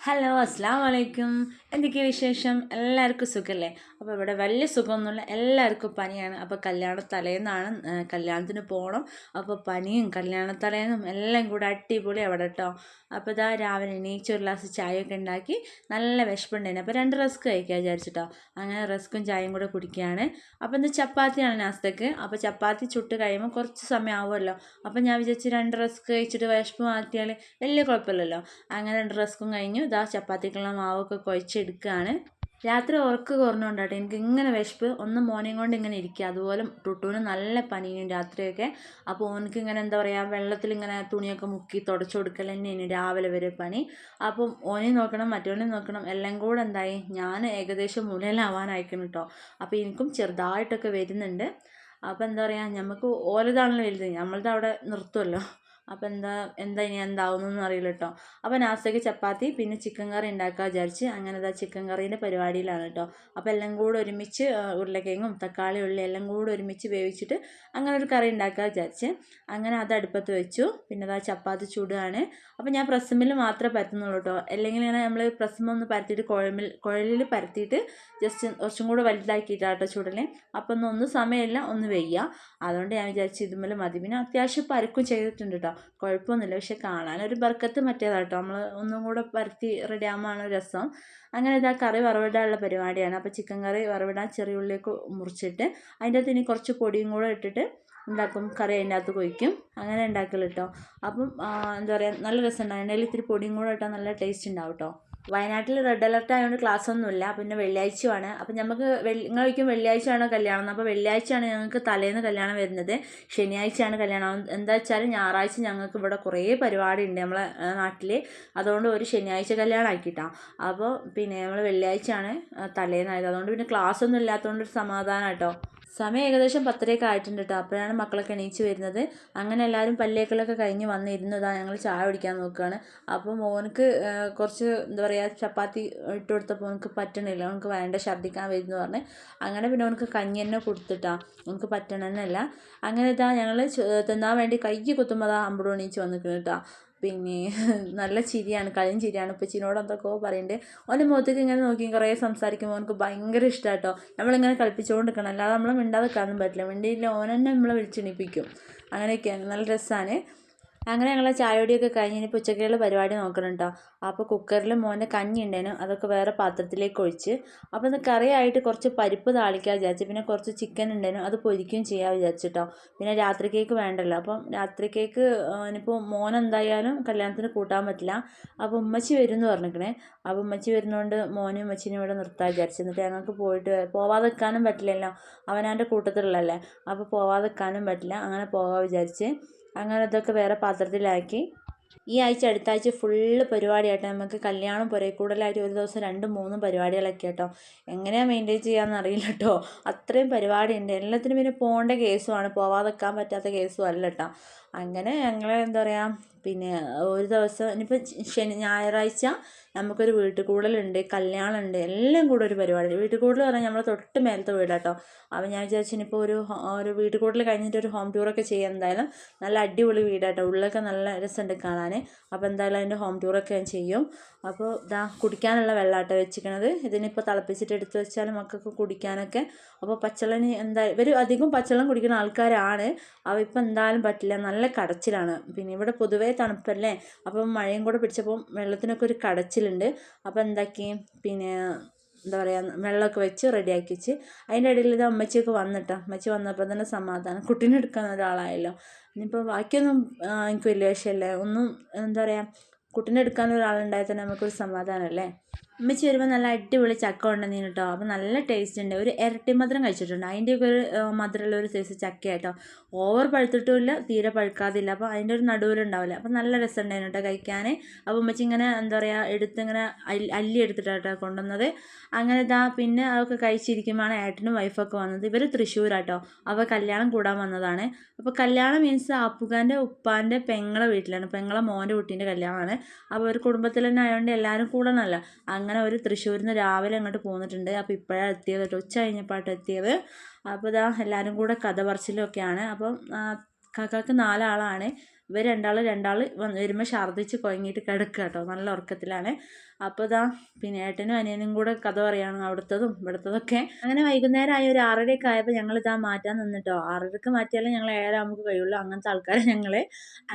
Hello അസ്സാം വലൈക്കും. എന്തൊക്കെയാണ് വിശേഷം? എല്ലാവർക്കും സുഖമല്ലേ? അപ്പോൾ ഇവിടെ വലിയ സുഖമൊന്നുമില്ല, എല്ലാവർക്കും പനിയാണ്. അപ്പോൾ തലേന്നാണ് കല്യാണത്തിന് പോകണം. അപ്പോൾ പനിയും കല്യാണത്തലേന്നും എല്ലാം കൂടെ അടിപൊളി അവിടെ കേട്ടോ. അപ്പോൾ ഇതാ രാവിലെ എണീച്ച് ഒരു ഗ്ലാസ് ചായയൊക്കെ ഉണ്ടാക്കി, നല്ല വിശപ്പുണ്ടായിരുന്നു. അപ്പോൾ 2 റസ്ക് കഴിക്കാൻ വിചാരിച്ചിട്ടോ. അങ്ങനെ റസ്ക്കും ചായയും കൂടെ കുടിക്കുകയാണ്. അപ്പോൾ ഇന്ന് ചപ്പാത്തിയാണ് നാസ്തക്ക്. അപ്പോൾ ചപ്പാത്തി ചുട്ട് കഴിയുമ്പോൾ കുറച്ച് സമയം ആവുമല്ലോ. അപ്പോൾ ഞാൻ വിചാരിച്ച് 2 റസ്ക് കഴിച്ചിട്ട് വിശപ്പ് മാറ്റിയാൽ വലിയ കുഴപ്പമില്ലല്ലോ. അങ്ങനെ 2 റസ്കും കഴിഞ്ഞു. ഇതാ ചപ്പാത്തിക്കുള്ള മാവൊക്കെ കുഴച്ചെടുക്കുകയാണ്. രാത്രി ഉറക്ക് കുറഞ്ഞുകൊണ്ടാട്ടെ എനിക്ക് ഇങ്ങനെ വിശപ്പ്. ഒന്ന് മോനെയും കൊണ്ട് ഇങ്ങനെ ഇരിക്കുക. അതുപോലെ ടുട്ടൂന് നല്ല പനിയും രാത്രിയൊക്കെ. അപ്പോൾ ഓനക്ക് ഇങ്ങനെ എന്താ പറയുക, വെള്ളത്തിൽ ഇങ്ങനെ തുണിയൊക്കെ മുക്കി തുടച്ചു കൊടുക്കൽ തന്നെയാണ് രാവിലെ വരെ പണി. അപ്പം ഓനെയും നോക്കണം, മറ്റോനെയും നോക്കണം, എല്ലാം കൂടെ എന്തായി ഞാൻ ഏകദേശം മുലയിലാവാനായിരിക്കണം കേട്ടോ. അപ്പോൾ എനിക്കും ചെറുതായിട്ടൊക്കെ വരുന്നുണ്ട്. അപ്പോൾ എന്താ പറയുക, നമുക്ക് ഓരതാണല്ലോ വലുത്, നമ്മളത് അവിടെ നിർത്തുമല്ലോ. അപ്പോൾ എന്താ ഇനി എന്താവുന്നൊന്നും അറിയില്ല കേട്ടോ. അപ്പോൾ നാസ്തയ്ക്ക് ചപ്പാത്തി പിന്നെ ചിക്കൻ കറി ഉണ്ടാക്കാൻ വിചാരിച്ച് അങ്ങനെ ചിക്കൻ കറീൻ്റെ പരിപാടിയിലാണ് കേട്ടോ. അപ്പോൾ എല്ലാം കൂടെ ഒരുമിച്ച് ഉരുളക്കിഴങ്ങും തക്കാളി ഉള്ളി എല്ലാം കൂടെ ഒരുമിച്ച് വേവിച്ചിട്ട് അങ്ങനെ ഒരു കറി ഉണ്ടാക്കാൻ വിചാരിച്ച് അങ്ങനെ അത് അടുപ്പത്ത് വെച്ചു. പിന്നെ ചപ്പാത്തി ചൂടുകയാണ്. അപ്പോൾ ഞാൻ പ്രസ്സുമ്മിൽ മാത്രമേ പരത്തുന്നുള്ളൂ കേട്ടോ. അല്ലെങ്കിൽ ഇങ്ങനെ നമ്മൾ പ്രസ്സുമ്മ ഒന്ന് പരത്തിയിട്ട് കുഴലിൽ പരത്തിയിട്ട് ജസ്റ്റ് കുറച്ചും കൂടെ വലുതാക്കിയിട്ടാട്ടോ ചൂടല്. അപ്പോൾ ഒന്നും സമയമില്ല, ഒന്ന് വെയ്യ. അതുകൊണ്ട് ഞാൻ വിചാരിച്ചു ഇതുമ്മൽ മതി. പിന്നെ അത്യാവശ്യം പരക്കും ചെയ്തിട്ടുണ്ട് കേട്ടോ, കുഴപ്പമൊന്നുമില്ല. പക്ഷെ കാണാനൊരു ബർക്കത്ത് മറ്റേതാട്ടോ, നമ്മൾ ഒന്നും കൂടെ പരത്തി റെഡി ആകുമ്പോഴാണ് രസം. അങ്ങനെ ഇതാ കറി വറവിടാനുള്ള പരിപാടിയാണ്. അപ്പോൾ ചിക്കൻ കറി വറവിടാൻ ചെറിയ ഉള്ളിയൊക്കെ മുറിച്ചിട്ട് അതിൻ്റെ അകത്ത് ഇനി കുറച്ച് പൊടിയും കൂടെ ഇട്ടിട്ട് ഉണ്ടാക്കും. കറി അതിൻ്റെ അകത്ത് കൊയ്ക്കും. അങ്ങനെ ഉണ്ടാക്കൽ കേട്ടോ. അപ്പം എന്താ പറയുക, നല്ല രസമുണ്ടാവും. എണ്ണയിൽ ഇത്തിരി പൊടിയും കൂടെ ഇട്ടാൽ നല്ല ടേസ്റ്റ് ഉണ്ടാവും കേട്ടോ. വയനാട്ടിൽ റെഡ് അലർട്ട് ആയതുകൊണ്ട് ക്ലാസ് ഒന്നുമില്ല. പിന്നെ വെള്ളിയാഴ്ചയാണ്. അപ്പം നമുക്ക് നിങ്ങളൊരിക്കും വെള്ളിയാഴ്ചയാണോ കല്യാണം? അപ്പോൾ വെള്ളിയാഴ്ചയാണ് ഞങ്ങൾക്ക് തലേന്ന് കല്യാണം വരുന്നത്. ശനിയാഴ്ചയാണ് കല്യാണം. എന്താ വെച്ചാൽ ഞായറാഴ്ച ഞങ്ങൾക്ക് ഇവിടെ കുറേ പരിപാടി ഉണ്ട് നമ്മളെ നാട്ടിൽ. അതുകൊണ്ട് ഒരു ശനിയാഴ്ച കല്യാണം ആക്കിയിട്ടാണ്. അപ്പോൾ പിന്നെ നമ്മൾ വെള്ളിയാഴ്ചയാണ് തലേന്നായത്. അതുകൊണ്ട് പിന്നെ ക്ലാസ് ഒന്നും ഇല്ലാത്തതുകൊണ്ട് ഒരു സമാധാനം കേട്ടോ. സമയം ഏകദേശം 10:30 ആയിട്ടുണ്ട് കേട്ടോ. അപ്പോഴാണ് മക്കളൊക്കെ എണീച്ച് വരുന്നത്. അങ്ങനെ എല്ലാവരും പല്ലേക്കലൊക്കെ കഴിഞ്ഞ് വന്നിരുന്നതാ. ഞങ്ങൾ ചായ കുടിക്കാൻ നോക്കുകയാണ്. അപ്പോൾ മോനക്ക് കുറച്ച് എന്താ പറയുക, ചപ്പാത്തി ഇട്ട് കൊടുത്തപ്പോൾ അവനക്ക് പറ്റണില്ല. അവനക്ക് വേണ്ട, ഛർദ്ദിക്കാൻ വരുന്നു പറഞ്ഞ് അങ്ങനെ പിന്നെ അവനക്ക് കഞ്ഞി തന്നെ കൊടുത്തിട്ടാ. അവനക്ക് പറ്റണമെന്നല്ല. അങ്ങനെ ഞങ്ങൾ തിന്നാൻ വേണ്ടി കൈ കുത്തുമ്പോൾ അമ്പട് എണീച്ച് വന്നിരിക്കുന്നു കേട്ടോ. പിന്നെ നല്ല ചിരിയാണ്, കളിയും ചിരിയാണ്. ഉപ്പച്ചിനോട് എന്തൊക്കെയോ പറയുന്നുണ്ട്. ഓൻ്റെ മുഖത്തേക്ക് ഇങ്ങനെ നോക്കി കുറേ സംസാരിക്കുമ്പോൾ അവനക്ക് ഭയങ്കര ഇഷ്ടമാണ് കേട്ടോ. നമ്മളിങ്ങനെ കളിപ്പിച്ചുകൊണ്ട് നിൽക്കണം, അല്ലാതെ നമ്മൾ മിണ്ടാതെ നിൽക്കാനൊന്നും പറ്റില്ല. മിണ്ടിയില്ല ഓൻ തന്നെ നമ്മളെ വിളിച്ചെണീപ്പിക്കും. അങ്ങനെയൊക്കെയാണ്, നല്ല രസമാണ്. അങ്ങനെ ഞങ്ങൾ ചായയോടെയൊക്കെ കഴിഞ്ഞ് ഇനിയിപ്പോൾ ഉച്ചക്കുള്ള പരിപാടി നോക്കണം കേട്ടോ. അപ്പോൾ കുക്കറിൽ മോൻ്റെ കഞ്ഞി ഉണ്ടായിരുന്നു, അതൊക്കെ വേറെ പാത്രത്തിലേക്ക് ഒഴിച്ച്. അപ്പോൾ ഇത് കറിയായിട്ട് കുറച്ച് പരിപ്പ് താളിക്കാൻ വിചാരിച്ചു. പിന്നെ കുറച്ച് ചിക്കൻ ഉണ്ടായിരുന്നു, അത് പൊരിക്കുകയും ചെയ്യാൻ വിചാരിച്ചിട്ടോ. പിന്നെ രാത്രിക്കേക്ക് വേണ്ടല്ലോ. അപ്പം രാത്രിക്കേക്ക് ഇനിയിപ്പോൾ മോൻ എന്തായാലും കല്യാണത്തിന് കൂട്ടാൻ പറ്റില്ല. അപ്പോൾ ഉമ്മച്ചി വരും എന്ന് പറഞ്ഞിരിക്കണേ. അപ്പോൾ ഉമ്മച്ചി വരുന്നതുകൊണ്ട് മോനും ഉമ്മച്ചിനും ഇവിടെ നിർത്താൻ വിചാരിച്ചു. എന്നിട്ട് ഞങ്ങൾക്ക് പോവാതെ നിൽക്കാനും പറ്റില്ലല്ലോ, അവനാൻ്റെ കൂട്ടത്തിലുള്ളല്ലേ. അപ്പോൾ പോവാതെ നിൽക്കാനും പറ്റില്ല, അങ്ങനെ പോകാൻ വിചാരിച്ച്. അങ്ങനെ ഇതൊക്കെ വേറെ പാത്രത്തിലാക്കി. ഈ ആഴ്ച അടുത്ത ആഴ്ച ഫുള്ള് പരിപാടിയായിട്ട് നമുക്ക് കല്യാണം പുരക്കൂടലായിട്ട് ഒരു ദിവസം 2-3 പരിപാടികളൊക്കെ കേട്ടോ. എങ്ങനെയാണ് മെയിൻറ്റെയിൻ ചെയ്യാമെന്ന് അറിയില്ല കേട്ടോ. അത്രയും പരിപാടിയുണ്ട്. എല്ലാത്തിനും പിന്നെ പോകേണ്ട കേസുമാണ്, പോവാതെ നിൽക്കാൻ പറ്റാത്ത കേസും അല്ല കേട്ടോ. അങ്ങനെ ഞങ്ങൾ എന്താ പറയുക, പിന്നെ ഒരു ദിവസം ഇനിയിപ്പോൾ ഞായറാഴ്ച നമുക്കൊരു വീട്ടിൽ കൂടലുണ്ട്, കല്യാണമുണ്ട്, എല്ലാം കൂടെ ഒരു പരിപാടി. വീട്ടിൽ കൂടൽ പറഞ്ഞാൽ നമ്മളെ തൊട്ട് മേലത്തെ വീടാട്ടോ. അപ്പോൾ ഞാൻ വിചാരിച്ചു ഇനിയിപ്പോൾ ഒരു വീട്ടിൽ കൂടൽ കഴിഞ്ഞിട്ട് ഒരു ഹോം ടൂറൊക്കെ ചെയ്യാം. എന്തായാലും നല്ല അടിപൊളി വീടാട്ടോ, ഉള്ളൊക്കെ നല്ല രസമുണ്ട് കാണാൻ. അപ്പോൾ എന്തായാലും അതിൻ്റെ ഹോം ടൂറൊക്കെ ഞാൻ ചെയ്യും. അപ്പോൾ കുടിക്കാനുള്ള വെള്ളമാട്ടോ വെച്ചിരിക്കണത്. ഇതിനിപ്പോൾ തിളപ്പിച്ചിട്ട് എടുത്ത് വെച്ചാൽ മക്കൾക്ക് കുടിക്കാനൊക്കെ. അപ്പോൾ പച്ചവെള്ളം ഇവർ അധികം പച്ചവെള്ളം കുടിക്കുന്ന ആൾക്കാരാണ്. അപ്പോൾ ഇപ്പം എന്തായാലും പറ്റില്ല, നല്ല കടച്ചിലാണ്. പിന്നെ ഇവിടെ പൊതുവേ തണുപ്പല്ലേ, അപ്പം മഴയും കൂടെ പിടിച്ചപ്പോൾ വെള്ളത്തിനൊക്കെ ഒരു കടച്ചിലുണ്ട്. അപ്പോൾ എന്താക്കി, പിന്നെ എന്താ പറയുക, വെള്ളമൊക്കെ വെച്ച് റെഡിയാക്കി വെച്ച്. അതിൻ്റെ ഇടയിൽ ഇത് അമ്മച്ചിയൊക്കെ വന്നിട്ടോ. അമ്മച്ചി വന്നപ്പോൾ തന്നെ സമാധാനം, കുട്ടീനെ എടുക്കാൻ ഒരാളായല്ലോ. ഇനിയിപ്പോൾ ബാക്കിയൊന്നും എനിക്ക് വലിയ വിഷയമല്ലേ, ഒന്നും എന്താ പറയുക, കുട്ടീനെ എടുക്കാൻ ഒരാളുണ്ടായാൽ തന്നെ നമുക്കൊരു സമാധാനമല്ലേ. ഉമ്മച്ചി വരുമ്പോൾ നല്ല അടിപൊളി ചക്ക കൊണ്ടുവന്നിന് കേട്ടോ. അപ്പോൾ നല്ല ടേസ്റ്റ് ഉണ്ട്. ഒരു ഇരട്ടി മധുരം കഴിച്ചിട്ടുണ്ട്. അതിൻ്റെയൊക്കെ ഒരു മധുരമുള്ള ഒരു സൈസ് ചക്ക കേട്ടോ. ഓവർ പഴുത്തിട്ടുമില്ല, തീരെ പഴുക്കാതില്ല. അപ്പോൾ അതിൻ്റെ ഒരു നടുവിലുണ്ടാവില്ല. അപ്പോൾ നല്ല രസം ഉണ്ടായിരുന്നു കേട്ടോ കഴിക്കാൻ. അപ്പോൾ ഉമ്മച്ചി ഇങ്ങനെ എന്താ പറയുക, ഇങ്ങനെ അല്ലി എടുത്തിട്ടാണ് കേട്ടോ കൊണ്ടുവന്നത്. അങ്ങനെ പിന്നെ അതൊക്കെ കഴിച്ചിരിക്കുമ്പോഴാണ് ഏട്ടനും വൈഫൊക്കെ വന്നത്. ഇവർ തൃശ്ശൂരാട്ടോ. അപ്പോൾ കല്യാണം കൂടാൻ വന്നതാണ്. അപ്പോൾ കല്യാണം മീൻസ് അപ്പുകാൻ്റെ ഉപ്പാൻ്റെ പെങ്ങളെ വീട്ടിലാണ്, പെങ്ങളെ മോൻ്റെ കുട്ടീൻ്റെ കല്യാണമാണ്. അപ്പോൾ ഒരു കുടുംബത്തിൽ തന്നെ ആയതുകൊണ്ട് എല്ലാവരും കൂടണമല്ലോ. അങ്ങനെ ഒരു തൃശ്ശൂരിൽ നിന്ന് രാവിലെ അങ്ങോട്ട് പോന്നിട്ടുണ്ട്. അപ്പോൾ ഇപ്പോഴാണ് എത്തിയത് കേട്ടോ, ഉച്ച കഴിഞ്ഞപ്പോഴാണ് എത്തിയത്. അപ്പോൾ എല്ലാവരും കൂടെ കഥ പറച്ചിലൊക്കെയാണ്. അപ്പം കാക്കാക്ക് 4 ആളാണ്. ഇവർ രണ്ടാൾ വരുമ്പോൾ ഛർദ്ദിച്ച് കുഴങ്ങിയിട്ട് കിടക്കുക കേട്ടോ, നല്ല ഉറക്കത്തിലാണ്. അപ്പോൾ ഇതാ പിന്നെ ഏട്ടനും അനിയനും കൂടെ കഥ പറയാണ് അവിടുത്തതും ഇവിടുത്തതൊക്കെ. അങ്ങനെ വൈകുന്നേരം ആയി ഒരു 6:30 ആയപ്പോൾ ഞങ്ങൾ ഇതാ മാറ്റാൻ നിന്നിട്ടോ. 6:30 മാറ്റിയാലേ ഞങ്ങൾ 7 നമുക്ക് കഴിയുള്ളൂ, അങ്ങനത്തെ ആൾക്കാരെ ഞങ്ങൾ.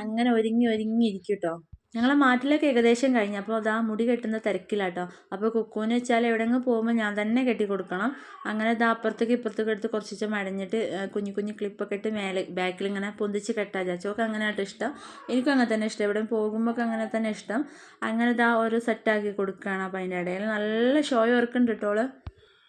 അങ്ങനെ ഒരുങ്ങി ഇരിക്കും കേട്ടോ. ഞങ്ങളെ മാറ്റിലൊക്കെ ഏകദേശം കഴിഞ്ഞു. അപ്പോൾ അതാ മുടി കെട്ടുന്ന തിരക്കിലാട്ടോ. അപ്പോൾ കുക്കുവിന് വെച്ചാൽ എവിടെയെങ്കിലും പോകുമ്പോൾ ഞാൻ തന്നെ കെട്ടി കൊടുക്കണം. അങ്ങനെ ഇതാ അപ്പുറത്തേക്ക് ഇപ്പുറത്തേക്ക് എടുത്ത് കുറച്ച് മടഞ്ഞിട്ട് കുഞ്ഞു ക്ലിപ്പൊക്കെ ഇട്ട് മേലെ ബാക്കിൽ ഇങ്ങനെ പൊന്തിച്ച് കെട്ടാ ചാച്ചോക്ക് അങ്ങനെ ആയിട്ട് ഇഷ്ടം. എനിക്കും അങ്ങനെ തന്നെ ഇഷ്ടം, എവിടെ പോകുമ്പോൾ അങ്ങനെ തന്നെ ഇഷ്ടം. അങ്ങനെ ഇതാ ഓരോ സെറ്റാക്കി കൊടുക്കുകയാണ്. അപ്പോൾ അതിൻ്റെ ഇടയിൽ നല്ല ഷോ ഓർക്കുന്നുണ്ട് കേട്ടോള്.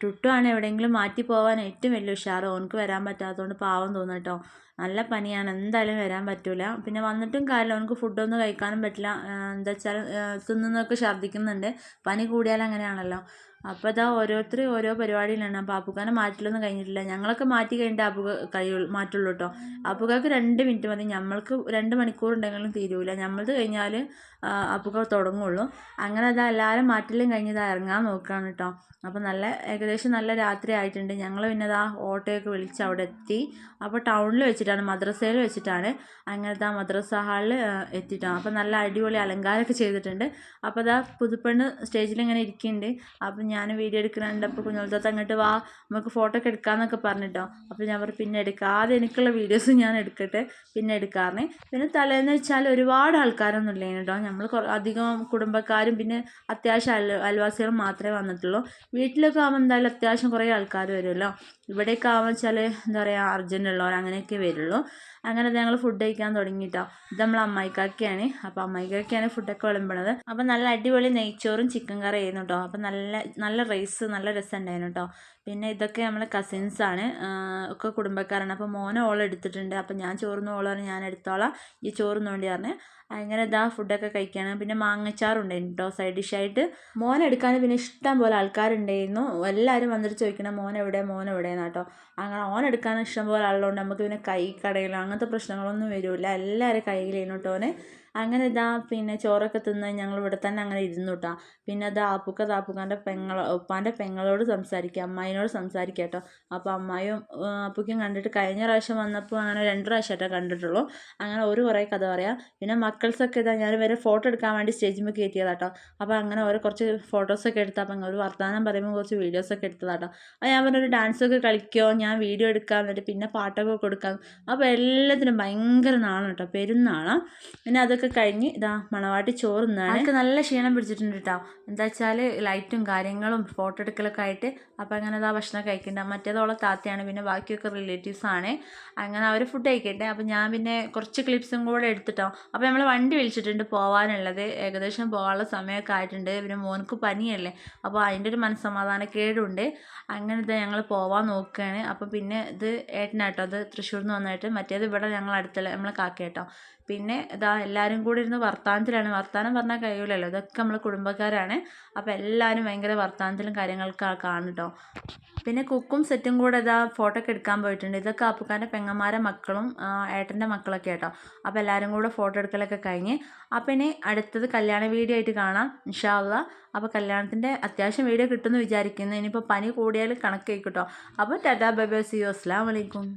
ടുട്ടുവാണ് എവിടെയെങ്കിലും മാറ്റി പോകാൻ ഏറ്റവും വലിയ ഉഷാറ്. ഓനക്ക് വരാൻ പറ്റാത്തതുകൊണ്ട് പാവം തോന്നും കേട്ടോ. നല്ല പനിയാണ്, എന്തായാലും വരാൻ പറ്റില്ല. പിന്നെ വന്നിട്ടും കാര്യമില്ല, അവനക്ക് ഫുഡൊന്നും കഴിക്കാനും പറ്റില്ല. എന്താ വെച്ചാൽ തിന്നുന്നതൊക്കെ ഛർദ്ദിക്കുന്നുണ്ട്. പനി കൂടിയാൽ അങ്ങനെയാണല്ലോ. അപ്പോൾ ഇതാ ഓരോരുത്തർ ഓരോ പരിപാടിയിലാണ്. അപ്പോൾ അപ്പുക്കാനെ മാറ്റിലൊന്നും കഴിഞ്ഞിട്ടില്ല. ഞങ്ങളൊക്കെ മാറ്റി കഴിഞ്ഞിട്ട് അപ്പുക മാറ്റുള്ളൂ കേട്ടോ. അപ്പുകാക്ക് 2 മിനിറ്റ് മതി, നമ്മൾക്ക് 2 മണിക്കൂർ ഉണ്ടെങ്കിലും തീരൂല. നമ്മളത് കഴിഞ്ഞാൽ അപ്പുക തുടങ്ങുള്ളൂ. അങ്ങനെ അതാ എല്ലാവരും മാറ്റിലും കഴിഞ്ഞതാ ഇറങ്ങാൻ നോക്കുകയാണ് കേട്ടോ. അപ്പോൾ ഏകദേശം നല്ല രാത്രി ആയിട്ടുണ്ട്. ഞങ്ങൾ പിന്നെ അതാ ഓട്ടോയൊക്കെ വിളിച്ച് അവിടെ എത്തി. അപ്പോൾ ടൗണിൽ വെച്ചിട്ടാണ്, മദ്രസയിൽ വെച്ചിട്ടാണ്. അങ്ങനത്തെ മദ്രസ ഹാളിൽ എത്തിയിട്ടാണ്. അപ്പോൾ നല്ല അടിപൊളി അലങ്കാരമൊക്കെ ചെയ്തിട്ടുണ്ട്. അപ്പോൾ അതാ പുതുപ്പെണ്ണ് സ്റ്റേജിൽ ഇങ്ങനെ ഇരിക്കുന്നുണ്ട്. അപ്പം ഞാൻ വീഡിയോ എടുക്കുന്നുണ്ട്. അപ്പോൾ കുഞ്ഞോളത്ത് അങ്ങോട്ട് വാ, നമുക്ക് ഫോട്ടോ ഒക്കെ എടുക്കാമെന്നൊക്കെ പറഞ്ഞിട്ടോ. അപ്പോൾ ഞാൻ പറഞ്ഞു പിന്നെ എടുക്കാം, ആദ്യം എനിക്കുള്ള വീഡിയോസ് ഞാൻ എടുക്കട്ടെ പിന്നെ എടുക്കാറുണ്ട്. പിന്നെ തലേന്ന് വെച്ചാൽ ഒരുപാട് ആൾക്കാരൊന്നും ഇല്ല കേട്ടോ. നമ്മൾ അധികം കുടുംബക്കാരും പിന്നെ അത്യാവശ്യം അയൽവാസികളും മാത്രമേ വന്നിട്ടുള്ളൂ. വീട്ടിലൊക്കെ ആകുമ്പോൾ എന്തായാലും അത്യാവശ്യം കുറേ ആൾക്കാർ വരുമല്ലോ. ഇവിടെയൊക്കെ ആകുമ്പോൾ വെച്ചാൽ എന്താ പറയുക, അർജൻറ്റുള്ളവർ അങ്ങനെയൊക്കെ വരുള്ളൂ. അങ്ങനെ ഞങ്ങൾ ഫുഡ് കഴിക്കാൻ തുടങ്ങിയിട്ടോ. ഇത് നമ്മൾ അമ്മായിക്കാക്കയാണ്. അപ്പോൾ അമ്മായിക്കാക്കയാണ് ഫുഡൊക്കെ വിളമ്പണത്. അപ്പോൾ നല്ല അടിപൊളി നെയ്ച്ചോറും ചിക്കൻ കറി ആയിരുന്നു കേട്ടോ. അപ്പോൾ നല്ല റൈസ് നല്ല രസമുണ്ടായിരുന്നു കേട്ടോ. പിന്നെ ഇതൊക്കെ നമ്മളെ കസിൻസാണ്, ഒക്കെ കുടുംബക്കാരാണ്. അപ്പോൾ മോനെ എടുത്തിട്ടുണ്ട്. അപ്പോൾ ഞാൻ ചോറിന് ഓളാണ് ഞാൻ എടുത്തോളാം, ഈ ചോറിന് വേണ്ടി പറഞ്ഞ്. അങ്ങനെ ഇതാ ഫുഡൊക്കെ കഴിക്കുകയാണ്. പിന്നെ മാങ്ങച്ചാറുണ്ടായിരുന്നു കേട്ടോ സൈഡ് ഡിഷായിട്ട്. എടുക്കാൻ പിന്നെ ഇഷ്ടം പോലെ ആൾക്കാരുണ്ടായിരുന്നു. എല്ലാവരും വന്നിട്ട് ചോദിക്കണം മോനെവിടെയെന്ന് കേട്ടോ. അങ്ങനെ എടുക്കാൻ ഇഷ്ടം പോലെ ആളുള്ളതുകൊണ്ട് നമുക്ക് പിന്നെ കൈ കടയിലോ അങ്ങനത്തെ പ്രശ്നങ്ങളൊന്നും വരില്ല. എല്ലാവരും കയ്യിലേനു കേട്ടോ. അങ്ങനെ ഇതാ പിന്നെ ചോറൊക്കെ തിന്ന് ഞങ്ങൾ ഇവിടെ തന്നെ അങ്ങനെ ഇരുന്നു കേട്ടോ. പിന്നെ അത് ആപ്പുക്കാൻ്റെ ഉപ്പാൻ്റെ പെങ്ങളോട് സംസാരിക്കുക, അമ്മായിനോട് സംസാരിക്കുക കേട്ടോ. അപ്പോൾ അമ്മായും അപ്പുക്കും കണ്ടിട്ട് കഴിഞ്ഞ പ്രാവശ്യം വന്നപ്പോൾ അങ്ങനെ 2 പ്രാവശ്യമായിട്ടേ കണ്ടിട്ടുള്ളൂ. അങ്ങനെ കുറേ കഥ പറയാം. പിന്നെ മക്കൾസൊക്കെ ഇതാ ഞാൻ വരെ ഫോട്ടോ എടുക്കാൻ വേണ്ടി സ്റ്റേജിൽ കയറ്റിയതാട്ടോ. അപ്പോൾ അങ്ങനെ കുറച്ച് ഫോട്ടോസൊക്കെ എടുത്താൽ അപ്പം ഒരു വർത്തമാനം പറയുമ്പോൾ കുറച്ച് വീഡിയോസൊക്കെ എടുത്തതാട്ടോ. അപ്പോൾ ഞാൻ പറഞ്ഞൊരു ഡാൻസൊക്കെ കളിക്കുമോ, ഞാൻ വീഡിയോ എടുക്കാൻ എന്നിട്ട് പിന്നെ പാട്ടൊക്കെ കൊടുക്കാം. അപ്പോൾ എല്ലാത്തിനും ഭയങ്കര നാളാണ് കേട്ടോ, പെരുന്നാളാണ്. പിന്നെ അതൊക്കെ കഴിഞ്ഞ് ഇതാ മണവാട്ടി ചോറുന്നാണ്. എനിക്ക് നല്ല ക്ഷീണം പിടിച്ചിട്ടുണ്ട് കേട്ടോ. എന്താ വെച്ചാൽ ലൈറ്റും കാര്യങ്ങളും ഫോട്ടോ എടുക്കലൊക്കെ ആയിട്ട്. അപ്പോൾ അങ്ങനെ അതാ ഭക്ഷണം കഴിക്കുന്നുണ്ട്. മറ്റേതോളം താത്തയാണ്, പിന്നെ ബാക്കിയൊക്കെ റിലേറ്റീവ്സാണ്. അങ്ങനെ അവർ ഫുഡ് കഴിക്കട്ടെ. അപ്പോൾ ഞാൻ പിന്നെ കുറച്ച് ക്ലിപ്സും കൂടെ എടുത്തിട്ടോ. അപ്പോൾ നമ്മൾ വണ്ടി വിളിച്ചിട്ടുണ്ട് പോകാനുള്ളത്, ഏകദേശം പോകാനുള്ള സമയമൊക്കെ ആയിട്ടുണ്ട്. പിന്നെ മോനക്ക് പനിയല്ലേ, അപ്പോൾ അതിൻ്റെ ഒരു മനസ്സമാധാനക്കേടുണ്ട്. അങ്ങനത്തെ ഞങ്ങൾ പോകാൻ നോക്കുകയാണ്. അപ്പോൾ പിന്നെ ഇത് ഏട്ടനാട്ടോ, അത് തൃശ്ശൂരിൽ നിന്ന് വന്നിട്ട്, മറ്റേത് ഇവിടെ ഞങ്ങൾ അടുത്തുള്ള നമ്മളെ കാക്കയാട്ടോ. പിന്നെ ഇതാ എല്ലാവരും കൂടി ഇരുന്ന് വർത്താനത്തിലാണ്. വർത്താനം പറഞ്ഞാൽ കഴിയില്ലല്ലോ, ഇതൊക്കെ നമ്മൾ കുടുംബക്കാരാണ്. അപ്പോൾ എല്ലാവരും ഭയങ്കര വർത്താനത്തിലും കാര്യങ്ങൾക്കാണ് കേട്ടോ. പിന്നെ കുക്കും സെറ്റും കൂടെ ഇതാ ഫോട്ടോ ഒക്കെ എടുക്കാൻ പോയിട്ടുണ്ട്. ഇതൊക്കെ അപ്പുക്കാൻ്റെ പെങ്ങന്മാരെ മക്കളും ഏട്ടൻ്റെ മക്കളൊക്കെ കേട്ടോ. അപ്പോൾ എല്ലാവരും കൂടെ ഫോട്ടോ എടുക്കലൊക്കെ കഴിഞ്ഞ്. അപ്പോൾ ഇനി അടുത്തത് കല്യാണ വീഡിയോ ആയിട്ട് കാണാം ഇൻഷാ അള്ളാ. അപ്പോൾ കല്യാണത്തിൻ്റെ അത്യാവശ്യം വീഡിയോ കിട്ടുമെന്ന് വിചാരിക്കുന്നു. ഇനിയിപ്പോൾ പനി കൂടിയാൽ കണക്ക് കേട്ടോ. അപ്പോൾ tata bye bye, see you, അസ്സലാമു അലൈക്കും.